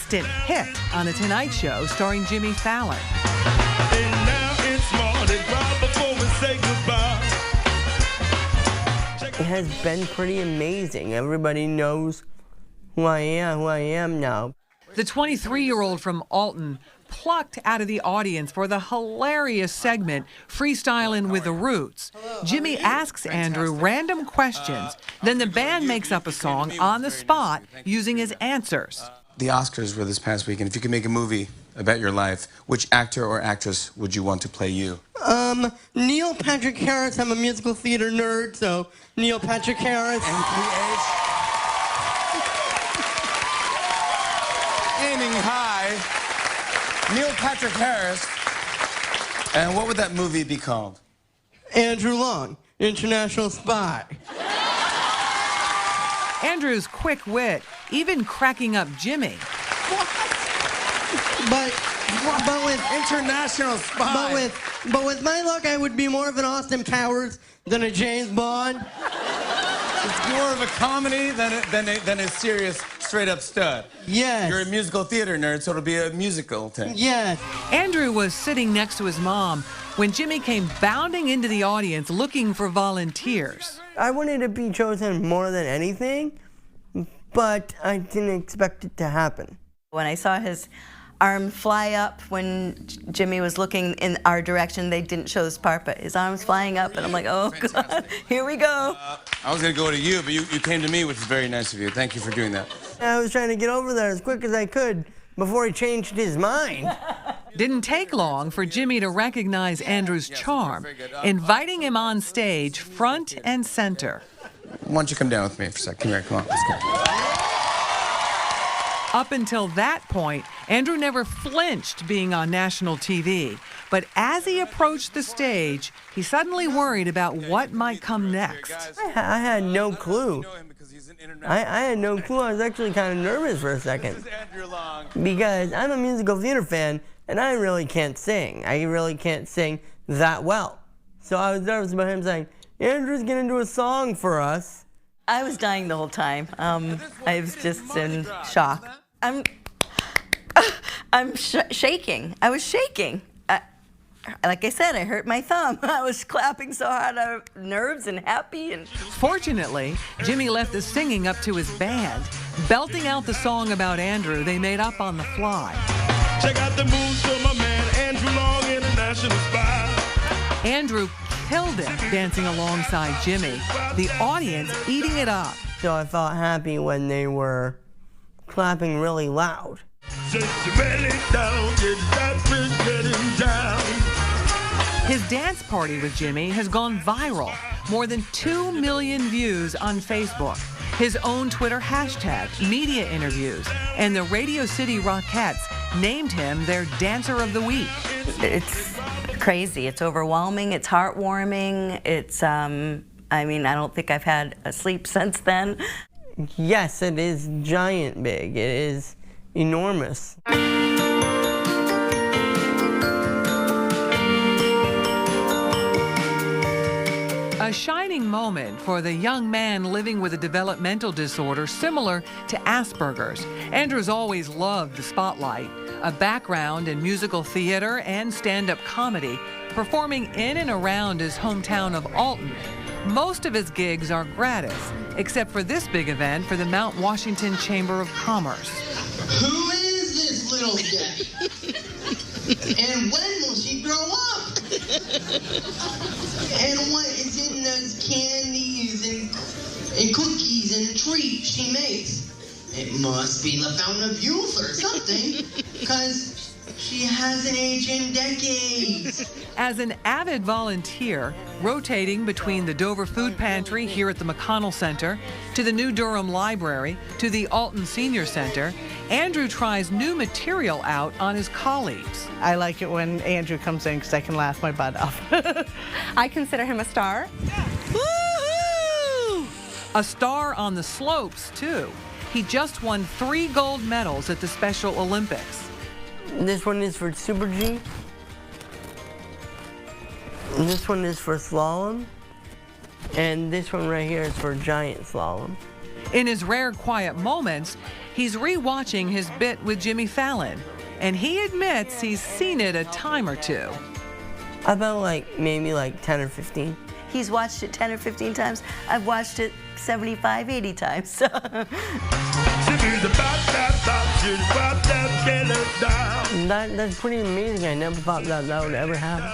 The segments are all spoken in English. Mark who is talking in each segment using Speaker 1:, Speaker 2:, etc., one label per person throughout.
Speaker 1: instant hit on The Tonight Show starring Jimmy Fallon.
Speaker 2: And now it's Mardi Gras before we say goodbye.
Speaker 3: It has been pretty amazing. Everybody knows who I am now.
Speaker 1: The 23-year-old from Alton plucked out of the audience for the hilarious segment Freestyling with the Roots. Jimmy asks Andrew random questions, then the band makes up a song on the spot using his answers.
Speaker 4: The Oscars were this past weekend. If you could make a movie about your life, which actor or actress would you want to play you?
Speaker 3: Neil Patrick Harris. I'm a musical theater nerd, so Neil Patrick Harris.
Speaker 4: NPH. Aiming high. Neil Patrick Harris. And what would that movie be called?
Speaker 3: Andrew Long, International Spy.
Speaker 1: Andrew's quick wit, even cracking up Jimmy.
Speaker 3: But with
Speaker 4: International Spy.
Speaker 3: But with my luck, I would be more of an Austin Powers than a James Bond.
Speaker 4: It's more of a comedy than a serious, straight-up stud.
Speaker 3: Yes.
Speaker 4: You're a musical theater nerd, so it'll be a musical thing.
Speaker 3: Yes.
Speaker 1: Andrew was sitting next to his mom when Jimmy came bounding into the audience looking for volunteers.
Speaker 3: I wanted to be chosen more than anything, but I didn't expect it to happen.
Speaker 5: When I saw his arm fly up when Jimmy was looking in our direction, they didn't show this part, but his arm's flying up, and I'm like, oh, God, here we go.
Speaker 4: I was going to go to you, but you came to me, which is very nice of you. Thank you for doing that.
Speaker 3: I was trying to get over there as quick as I could before he changed his mind.
Speaker 1: Didn't take long for Jimmy to recognize Andrew's charm, inviting him on stage front and center.
Speaker 4: Why don't you come down with me for a second? Come here, come on, let's go.
Speaker 1: Up until that point, Andrew never flinched being on national TV. But as he approached the stage, he suddenly worried about what might come next.
Speaker 3: I had no clue. I had no clue. I was actually kind of nervous for a second. Because I'm a musical theater fan, and I really can't sing. I really can't sing that well. So I was nervous about him saying, Andrew's going to do a song for us.
Speaker 5: I was dying the whole time. I was just in shock. I'm shaking. I was shaking. Like I said, I hurt my thumb. I was clapping so hard out of nerves and happy.
Speaker 1: Fortunately, Jimmy left the singing up to his band, belting out the song about Andrew they made up on the fly.
Speaker 2: Check out the moves for my man Andrew Long, International Spy.
Speaker 1: Andrew killed it dancing alongside Jimmy, the audience eating it up.
Speaker 3: So I felt happy when they were clapping really loud.
Speaker 1: His dance party with Jimmy has gone viral. More than 2 million views on Facebook. His own Twitter hashtag, media interviews, and the Radio City Rockettes named him their Dancer of the Week.
Speaker 5: It's crazy. It's overwhelming. It's heartwarming. It's, I mean, I don't think I've had a sleep since then.
Speaker 3: Yes, it is giant big. It is enormous.
Speaker 1: A shining moment for the young man living with a developmental disorder similar to Asperger's. Andrew's always loved the spotlight, a background in musical theater and stand-up comedy, performing in and around his hometown of Alton. Most of his gigs are gratis, except for this big event for the Mount Washington Chamber of Commerce.
Speaker 6: Who is this little guy? And when will she grow up? And what is in those candies and cookies and treats she makes? It must be the Fountain of Youth or something, because she hasn't aged in decades.
Speaker 1: As an avid volunteer, rotating between the Dover Food Pantry here at the McConnell Center, to the New Durham Library, to the Alton Senior Center, Andrew tries new material out on his colleagues.
Speaker 7: I like it when Andrew comes in because I can laugh my butt off.
Speaker 8: I consider him a star.
Speaker 1: Woo-hoo! A star on the slopes, too. He just won 3 gold medals at the Special Olympics.
Speaker 3: This one is for Super G. And this one is for slalom. And this one right here is for giant slalom.
Speaker 1: In his rare quiet moments, he's rewatching his bit with Jimmy Fallon, and he admits he's seen it a time or two.
Speaker 3: About maybe 10 or 15.
Speaker 5: He's watched it 10 or 15 times. I've watched it 75, 80 times. So.
Speaker 3: That's pretty amazing. I never thought that would ever happen.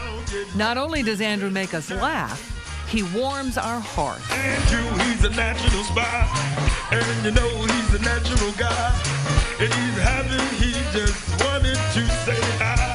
Speaker 1: Not only does Andrew make us laugh, he warms our hearts.
Speaker 2: Andrew, he's a natural spy, and you know he's a natural guy. And he's happy, he just wanted to say hi.